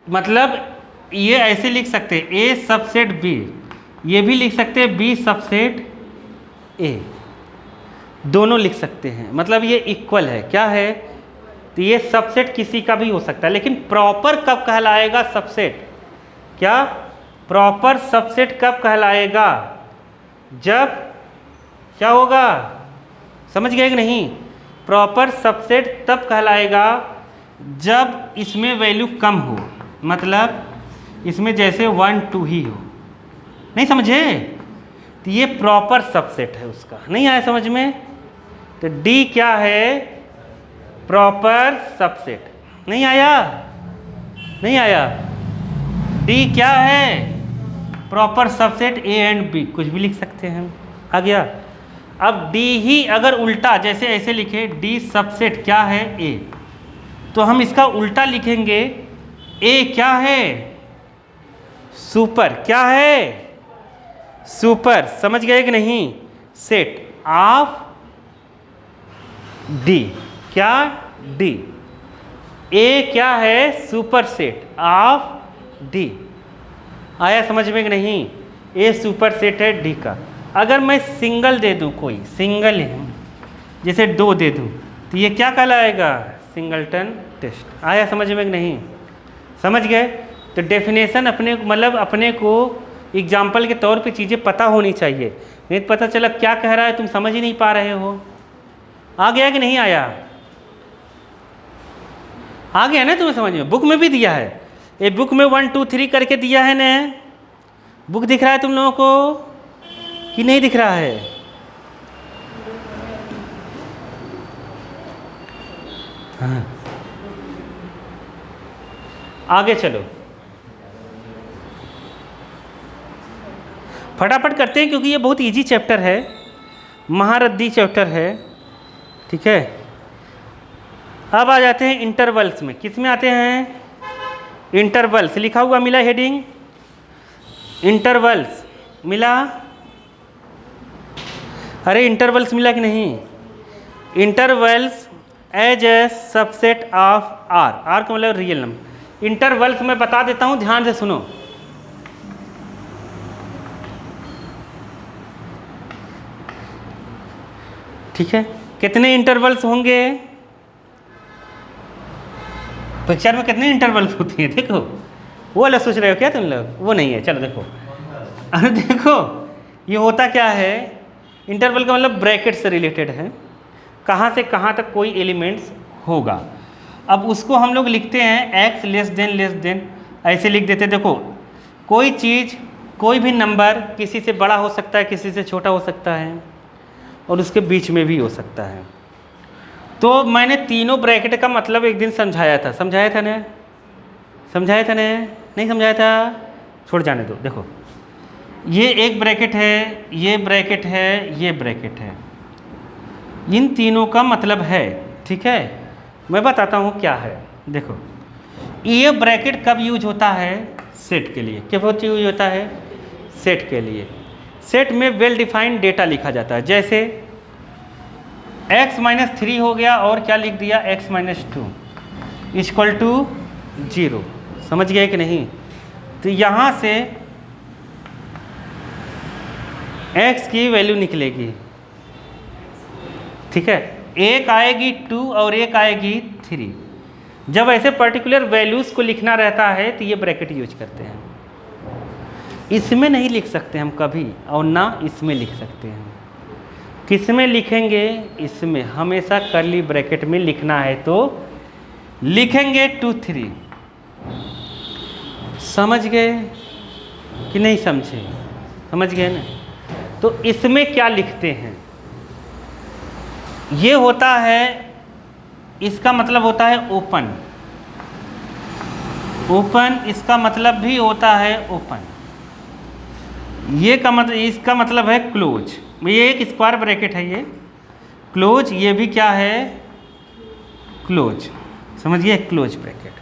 मतलब ये ऐसे लिख सकते हैं ए सबसेट बी, ये भी लिख सकते हैं बी सबसेट ए, दोनों लिख सकते हैं। मतलब ये इक्वल है, क्या है, तो ये सबसेट किसी का भी हो सकता है, लेकिन प्रॉपर कब कहलाएगा सबसेट, क्या प्रॉपर सबसेट कब कहलाएगा, जब क्या होगा, समझ गए कि नहीं, प्रॉपर सबसेट तब कहलाएगा जब इसमें वैल्यू कम हो, मतलब इसमें जैसे 1 2 ही हो। नहीं समझे, तो ये प्रॉपर सबसेट है उसका। नहीं आया समझ में, तो डी क्या है, प्रॉपर सबसेट। नहीं आया, नहीं आया, डी क्या है, proper subset A and B, कुछ भी लिख सकते हैं। आ गया। अब डी ही अगर उल्टा जैसे ऐसे लिखे डी सबसेट क्या है ए, तो हम इसका उल्टा लिखेंगे ए क्या है, सुपर, क्या है, सुपर, समझ गए कि नहीं, सेट ऑफ डी, क्या, डी, ए क्या है, सुपर सेट ऑफ डी। आया समझ में कि नहीं, ए सुपर सेट है डी का। अगर मैं सिंगल दे दूं, कोई सिंगल है जैसे 2 दे दूं, तो ये क्या कहलाएगा, सिंगलटन टेस्ट। आया समझ में कि नहीं, समझ गए। तो डेफिनेशन अपने मतलब अपने को एग्जाम्पल के तौर पे चीज़ें पता होनी चाहिए, नहीं तो पता चला क्या कह रहा है तुम समझ ही नहीं पा रहे हो। आ गया कि नहीं आया, आ गया ना तुम्हें समझ में, बुक में भी दिया है, ये बुक में 1 2 3 करके दिया है ना, बुक दिख रहा है तुम लोगों को कि नहीं दिख रहा है, हाँ। आगे चलो फटाफट करते हैं क्योंकि ये बहुत इजी चैप्टर है, महारद्दी चैप्टर है, ठीक है। अब आ जाते हैं इंटरवल्स में, किस में आते हैं, इंटरवल्स लिखा हुआ मिला हेडिंग, इंटरवल्स मिला, अरे इंटरवल्स मिला कि नहीं, intervals as a subset of R, R का मतलब रियल नंबर। इंटरवल्स मैं बता देता हूं, ध्यान से सुनो, ठीक है। कितने इंटरवल्स होंगे, पिक्चर में कितने इंटरवल्स होते हैं, देखो वो वाला सोच रहे हो क्या तुम लोग, वो नहीं है, चलो देखो, अरे देखो ये होता क्या है, इंटरवल का मतलब ब्रैकेट से रिलेटेड है, कहाँ से कहाँ तक कोई एलिमेंट्स होगा। अब उसको हम लोग लिखते हैं x लेस देन ऐसे लिख देते हैं। देखो कोई चीज़, कोई भी नंबर किसी से बड़ा हो सकता है, किसी से छोटा हो सकता है, और उसके बीच में भी हो सकता है। तो मैंने तीनों ब्रैकेट का मतलब एक दिन समझाया था ना, समझाया था ना, नहीं समझाया था, छोड़ जाने दो। देखो ये एक ब्रैकेट है, ये ब्रैकेट है, ये ब्रैकेट है, इन तीनों का मतलब है, ठीक है। मैं बताता हूँ क्या है। देखो ये ब्रैकेट कब यूज होता है, सेट के लिए। कब यूज होता है, सेट के लिए। सेट में वेल डिफाइंड डेटा लिखा जाता है, जैसे x-3 हो गया और क्या लिख दिया, x-2 इक्वल टू 0, समझ गए कि नहीं। तो यहाँ से x की वैल्यू निकलेगी, ठीक है, एक आएगी 2 और एक आएगी 3। जब ऐसे पर्टिकुलर वैल्यूज़ को लिखना रहता है तो ये ब्रैकेट यूज करते हैं। इसमें नहीं लिख सकते हम कभी, और ना इसमें लिख सकते हैं। किस में लिखेंगे, इसमें हमेशा कर्ली ब्रैकेट में लिखना है तो लिखेंगे 2 3। समझ गए कि नहीं समझे, समझ गए ना। तो इसमें क्या लिखते हैं, ये होता है, इसका मतलब होता है ओपन, ओपन इसका मतलब भी होता है ओपन, ये का मतलब, इसका मतलब है क्लोज। ये एक स्क्वायर ब्रैकेट है, ये क्लोज, ये भी क्या है, क्लोज, समझिए क्लोज ब्रैकेट।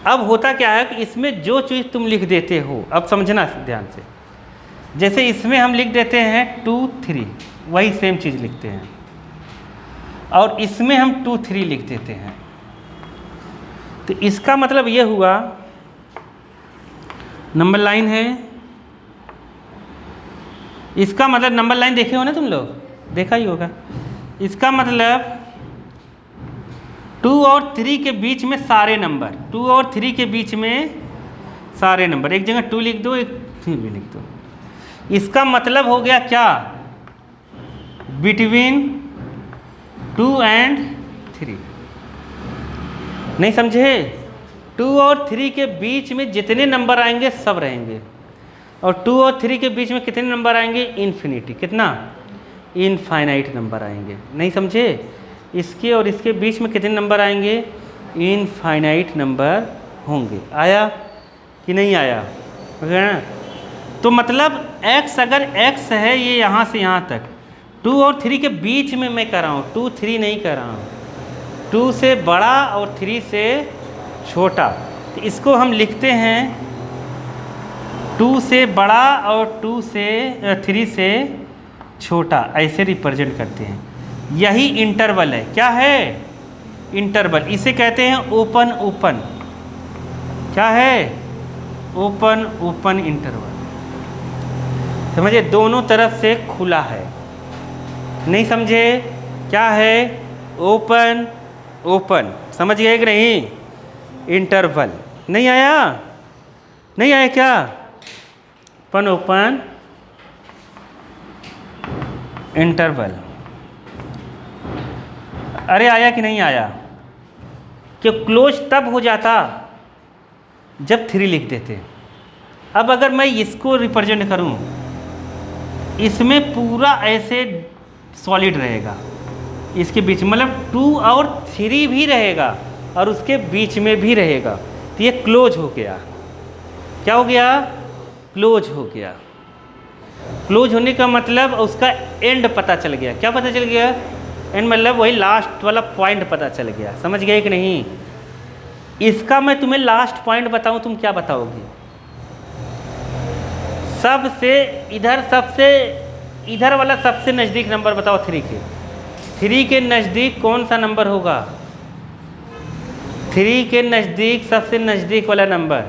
अब होता क्या है कि इसमें जो चीज़ तुम लिख देते हो, अब समझना ध्यान से, जैसे इसमें हम लिख देते हैं 2 3, वही सेम चीज़ लिखते हैं, और इसमें हम 2 3 लिख देते हैं। तो इसका मतलब ये हुआ, नंबर लाइन है, इसका मतलब नंबर लाइन देखे हो ना तुम लोग, देखा ही होगा। इसका मतलब 2 और 3 के बीच में सारे नंबर, 2 और 3 के बीच में सारे नंबर, एक जगह 2 लिख दो, एक 3 भी लिख दो। इसका मतलब हो गया क्या, बिटवीन 2 एंड 3। नहीं समझे? 2 और 3 के बीच में जितने नंबर आएंगे सब रहेंगे, और 2 और 3 के बीच में कितने नंबर आएंगे, इन्फिनिटी, कितना, इनफाइनाइट नंबर आएंगे। नहीं समझे? इसके और इसके बीच में कितने नंबर आएंगे, इनफाइनाइट नंबर होंगे। आया कि नहीं आया? तो मतलब x, अगर x है ये यहाँ से यहाँ तक, 2 और 3 के बीच में मैं कर रहा हूँ, 2 3 नहीं कर रहा हूँ, 2 से बड़ा और 3 से छोटा। तो इसको हम लिखते हैं 2 से बड़ा और 3 से छोटा, ऐसे रिप्रेजेंट करते हैं। यही इंटरवल है। क्या है? इंटरवल। इसे कहते हैं ओपन ओपन। क्या है? Open open interval. समझे? दोनों तरफ से खुला है। नहीं समझे? क्या है? Open open. समझ गए कि नहीं? इंटरवल। नहीं आया? नहीं आया क्या? Open open interval. अरे आया कि नहीं आया? कि क्लोज तब हो जाता जब 3 लिख देते। अब अगर मैं इसको रिप्रेजेंट करूं, इसमें पूरा ऐसे सॉलिड रहेगा, इसके बीच मतलब 2 और 3 भी रहेगा और उसके बीच में भी रहेगा, तो ये क्लोज हो गया। क्या हो गया? क्लोज हो गया। क्लोज होने का मतलब उसका एंड पता चल गया। क्या पता चल गया? एंड मतलब वही लास्ट वाला पॉइंट पता चल गया। समझ गए कि नहीं? इसका मैं तुम्हें लास्ट पॉइंट बताऊं, तुम क्या बताओगे? सबसे इधर वाला सबसे नज़दीक नंबर बताओ 3 के। 3 के नज़दीक कौन सा नंबर होगा? 3 के नज़दीक सबसे नज़दीक वाला नंबर,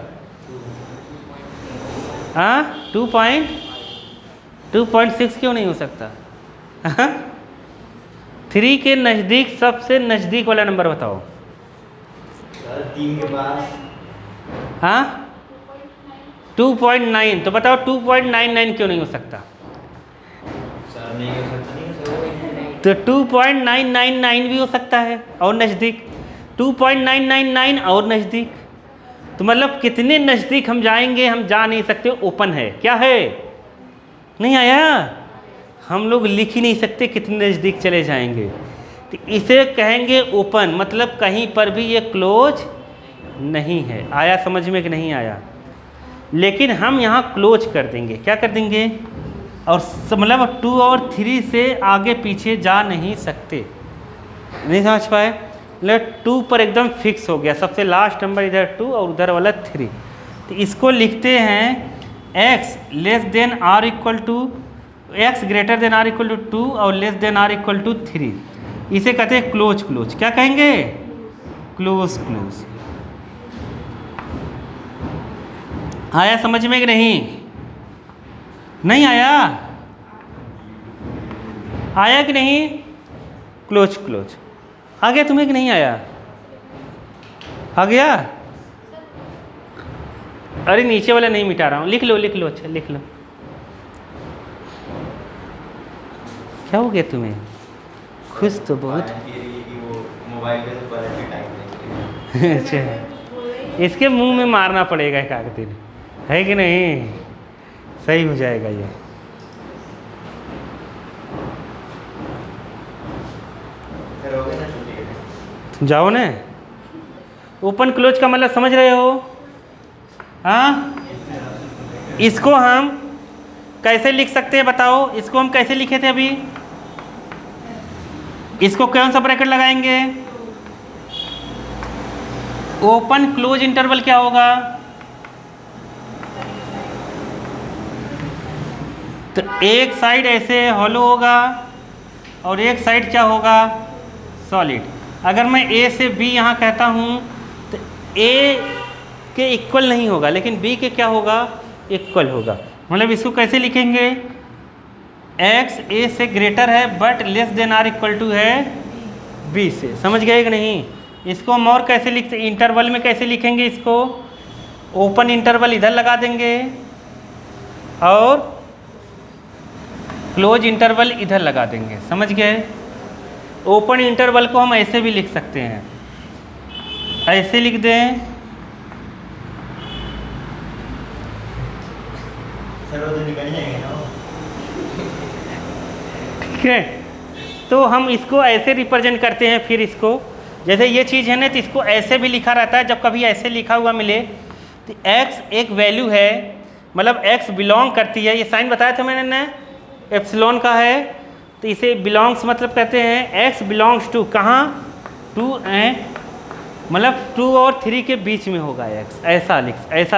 हाँ 2.6 क्यों नहीं हो सकता? 3 के नज़दीक सबसे नज़दीक वाला नंबर बताओ। 3 के पास, हाँ 2.9। तो बताओ 2.99 क्यों नहीं हो सकता? सर नहीं हो सकता, नहीं हो तो 2.999 भी हो सकता है और नज़दीक, 2.999 और नज़दीक। तो मतलब कितने नज़दीक हम जाएंगे हम जा नहीं सकते। ओपन है। क्या है? नहीं आया? हम लोग लिख ही नहीं सकते कितने नज़दीक चले जाएंगे। तो इसे कहेंगे ओपन, मतलब कहीं पर भी ये क्लोज नहीं है। आया समझ में कि नहीं आया? लेकिन हम यहाँ क्लोज कर देंगे। क्या कर देंगे? और मतलब 2 और 3 से आगे पीछे जा नहीं सकते। नहीं समझ पाए? मतलब 2 पर एकदम फिक्स हो गया। सबसे लास्ट नंबर इधर 2 और उधर वाला 3। तो इसको लिखते हैं x less than or equal to, x greater than or equal to 2 और less than or equal to 3। इसे कहते हैं क्लोज क्लोज। क्या कहेंगे? Close close. आया समझ में कि नहीं? नहीं आया? आया कि नहीं? Close close. आ गया तुम्हें कि नहीं आया? आ गया? अरे नीचे वाला नहीं मिटा रहा हूँ, लिख लो लिख लो। अच्छा लिख लो। क्या हो गया तुम्हें? खुश तो बहुत। मोबाइल पे तो पहले के टाइम अच्छा, इसके मुंह में मारना पड़ेगा एक आध दिन, है कि नहीं? सही हो जाएगा ये। तुम जाओ ना। ओपन क्लोज का मतलब समझ रहे हो? हाँ, इसको हम कैसे लिख सकते हैं बताओ? इसको हम कैसे लिखे थे अभी? इसको कौन सा ब्रैकेट लगाएंगे? ओपन क्लोज इंटरवल क्या होगा? तो एक साइड ऐसे हॉलो होगा और एक साइड क्या होगा? सॉलिड। अगर मैं ए से बी यहाँ कहता हूँ तो ए के इक्वल नहीं होगा, लेकिन बी के क्या होगा, इक्वल होगा। मतलब इसको कैसे लिखेंगे, एक्स ए से ग्रेटर है but less than or equal to है बी से। समझ गए कि नहीं? इसको हम और कैसे लिखते, इंटरवल में कैसे लिखेंगे इसको, ओपन इंटरवल इधर लगा देंगे और क्लोज इंटरवल इधर लगा देंगे। समझ गए? ओपन इंटरवल को हम ऐसे भी लिख सकते हैं, ऐसे लिख दें, सर वो तो निकल जाएंगे ना। ठीक है, तो हम इसको ऐसे रिप्रेजेंट करते हैं। फिर इसको जैसे ये चीज़ है ना, तो इसको ऐसे भी लिखा रहता है। जब कभी ऐसे लिखा हुआ मिले तो x एक वैल्यू है, मतलब x बिलोंग करती है, ये साइन बताया था मैंने ना, एप्सिलॉन का है, तो इसे बिलोंग्स मतलब कहते हैं x बिलोंग्स टू, कहाँ, टू एंड, मतलब 2 और 3 के बीच में होगा x। ऐसा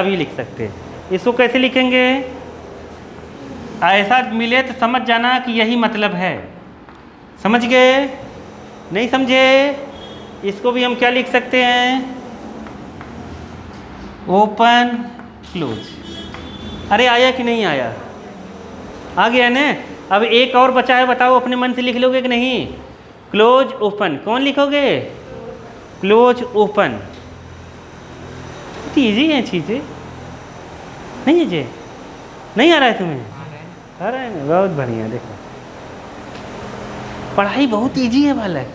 भी लिख सकते हैं। इसको कैसे लिखेंगे, ऐसा मिले तो समझ जाना कि यही मतलब है। समझ गए? नहीं समझे? इसको भी हम क्या लिख सकते हैं, ओपन क्लोज। अरे आया कि नहीं आया? आ गया ना? अब एक और बचा है, बताओ अपने मन से लिख लोगे कि नहीं? Close open. कौन लिखोगे? Close open. ईजी है चीज़ें, नहीं है जी? नहीं आ रहा है तुम्हें? आ रहा है ना, बहुत बढ़िया। देखो पढ़ाई बहुत इजी है बालक।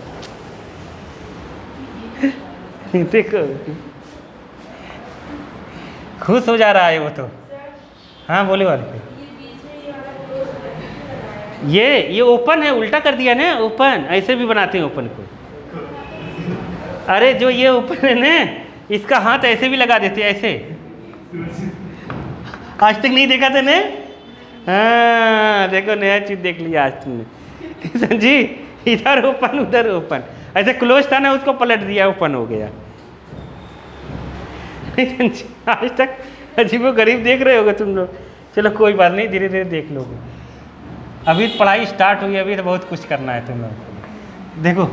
देखो खुश हो जा रहा है वो तो। हाँ बोले वाले, ये ओपन है, उल्टा कर दिया ना, ओपन ऐसे भी बनाते हैं ओपन को। अरे जो ये ओपन है ना, इसका हाथ ऐसे भी लगा देते हैं, ऐसे। आज तक नहीं देखा था ना? हाँ देखो, नया चीज देख लिया आज तुमने। समझी? इधर ओपन उधर ओपन, ऐसे क्लोज था ना, उसको पलट दिया, ओपन हो गया। नहीं समझी? आज तक अजीबो गरीब देख रहे होगे तुम लोग। चलो कोई बात नहीं, धीरे धीरे देख लोगे। अभी पढ़ाई स्टार्ट हुई, अभी तो बहुत कुछ करना है तुम लोग को। देखो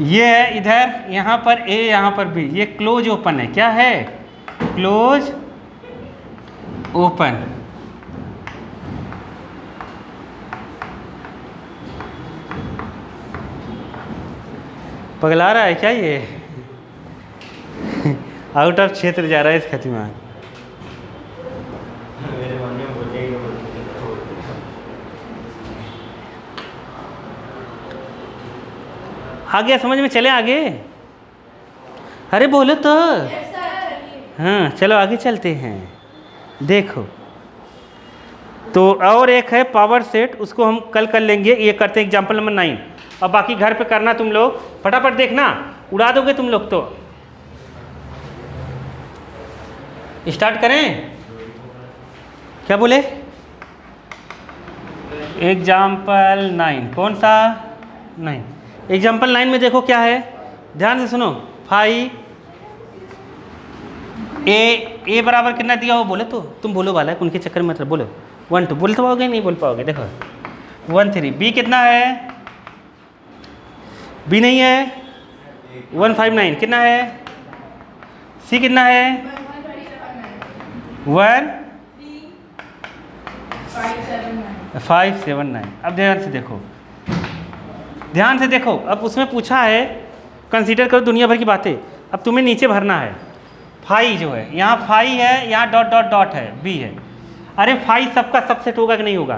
ये है इधर, यहाँ पर ए, यहाँ पर बी, ये क्लोज ओपन है। क्या है? Close open. पगला रहा है क्या ये? आउट ऑफ क्षेत्र जा रहा है इसका दिमाग। मेरे मन में बोले ही आगे समझ में चले आगे? अरे बोलो तो। हाँ चलो आगे चलते हैं। देखो तो और एक है पावर सेट, उसको हम कल कर लेंगे। ये करते हैं एग्जाम्पल नंबर 9। अब बाकी घर पे करना तुम लोग, फटाफट देखना, उड़ा दोगे तुम लोग तो। स्टार्ट करें? क्या बोले? एग्जाम्पल 9 कौन सा? 9। एग्जाम्पल 9 में देखो क्या है, ध्यान से सुनो। 5 ए बराबर कितना दिया हो, बोले तो तुम बोलो वाला है, उनके चक्कर में मतलब बोलो। 1 2 बोल तो पाओगे, नहीं बोल पाओगे। देखो 1 3। बी कितना है? बी नहीं है। 1 5 9 कितना है? सी कितना है? 1 5 7 9। अब ध्यान से देखो, ध्यान से देखो। अब उसमें पूछा है, कंसीडर करो दुनिया भर की बातें। अब तुम्हें नीचे भरना है। 5 जो है, यहाँ 5 है, यहाँ डॉट डॉट डॉट है, बी है। अरे 5 सबका सबसेट होगा कि नहीं होगा?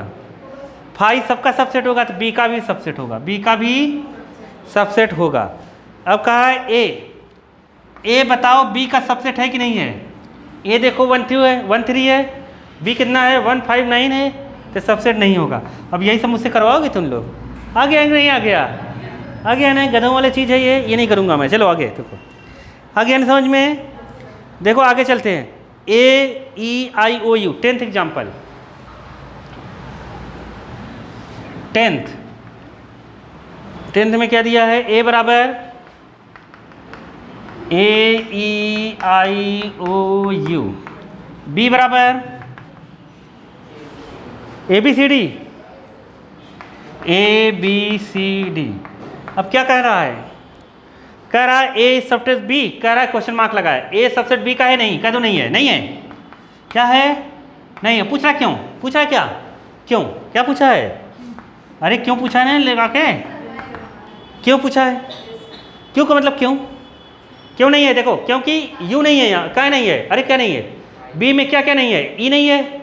5 सबका सबसेट होगा तो बी का भी सबसेट होगा, बी का भी सबसेट होगा। अब कहा है ए बताओ बी का सबसेट है कि नहीं है? ए देखो 1 2 है, 1 3 है, बी कितना है? 1 5 9 है, तो सबसेट नहीं होगा। अब यही सब मुझसे करवाओगे तुम लोग? आ गया नहीं? आ गया? आ गया ना? गधों वाली चीज़ है ये नहीं करूँगा मैं। चलो आगे देखो, आ गया ना समझ में? देखो आगे चलते हैं। AEIOU 10th एग्जाम्पल, 10th में क्या दिया है? ए बराबर AEIOU, बी बराबर ABCD, ABCD। अब क्या कह रहा है? कह रहा है ए सबसेट बी, कह रहा है क्वेश्चन मार्क लगा है, ए सबसेट बी का है नहीं, कह दो नहीं है, नहीं है, क्या है, नहीं है। पूछ रहा क्यों, पूछा है क्या, क्यों, क्या पूछा है, अरे क्यों पूछा है ना लगा के, क्यों पूछा है, क्यों का मतलब क्यों, क्यों नहीं है, देखो क्योंकि यू नहीं है यहाँ, क्या नहीं है, अरे क्या नहीं है, बी में क्या क्या नहीं है, ई नहीं है,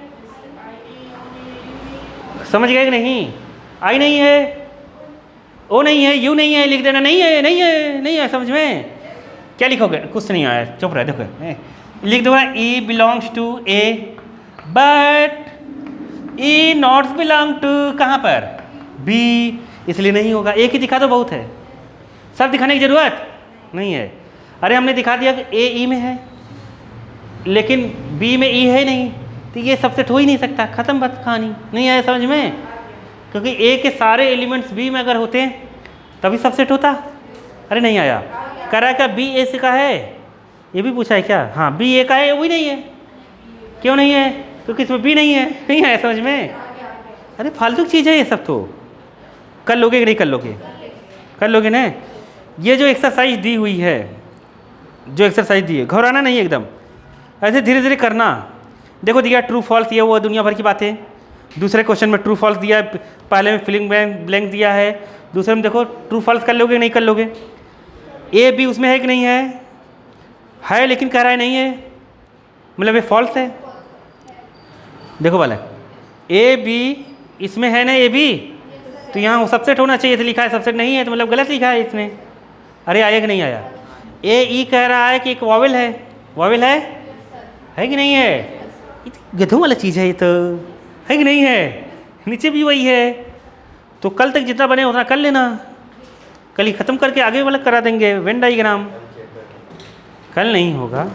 समझ गए कि नहीं, आई नहीं है, ओ नहीं है, यू नहीं है, लिख देना नहीं है, नहीं है, नहीं है, समझ में, क्या लिखोगे, कुछ नहीं आया, चुप रहे, देखो लिख दो e belongs to A but e not belong to कहाँ पर, बी, इसलिए नहीं होगा, एक ही दिखा दो बहुत है, सब दिखाने की जरूरत नहीं है। अरे हमने दिखा दिया कि ए ई में है लेकिन बी में ई है नहीं, तो ये सबसेट हो ही नहीं सकता, ख़त्म बात कहानी, नहीं आया समझ में, क्योंकि ए के सारे एलिमेंट्स बी में अगर होते हैं तभी सबसेट होता। अरे नहीं आया, करा क्या बी ए से का है, ये भी पूछा है क्या, हाँ बी ए का है, वही नहीं है, क्यों नहीं है, क्योंकि इसमें बी नहीं है, नहीं आया समझ में। अरे फालतू की चीज़ है ये सब, तो कर लोगे कि नहीं कर लोगे, कर लोगे ना। ये जो एक्सरसाइज दी हुई है, जो एक्सरसाइज दी है, घबराना नहीं एकदम, ऐसे धीरे धीरे करना। देखो दिया ट्रू फॉल्स, ये वो दुनिया भर की बातें, दूसरे क्वेश्चन में ट्रू फॉल्स दिया है, पहले में फिलिंग ब्लैंक दिया है, दूसरे में देखो ट्रू फॉल्स कर लोगे नहीं कर लोगे। ए बी उसमें है कि नहीं है लेकिन कह रहा है नहीं है, मतलब ये फॉल्स है। देखो वाला ए बी इसमें है ना, ए बी तो यहाँ सबसेट होना चाहिए, तो लिखा है सबसेट नहीं है, तो मतलब गलत लिखा है इसने। अरे आया कि नहीं आया, ए ई कह रहा है कि एक वॉवेल है, वॉवेल है कि नहीं है, ये तो गधों वाला चीज़ है, ये तो है कि नहीं है, नीचे भी वही है। तो कल तक जितना बने उतना कर लेना, कल ही ख़त्म करके आगे वाला करा देंगे वेन डायग्राम, कल नहीं होगा।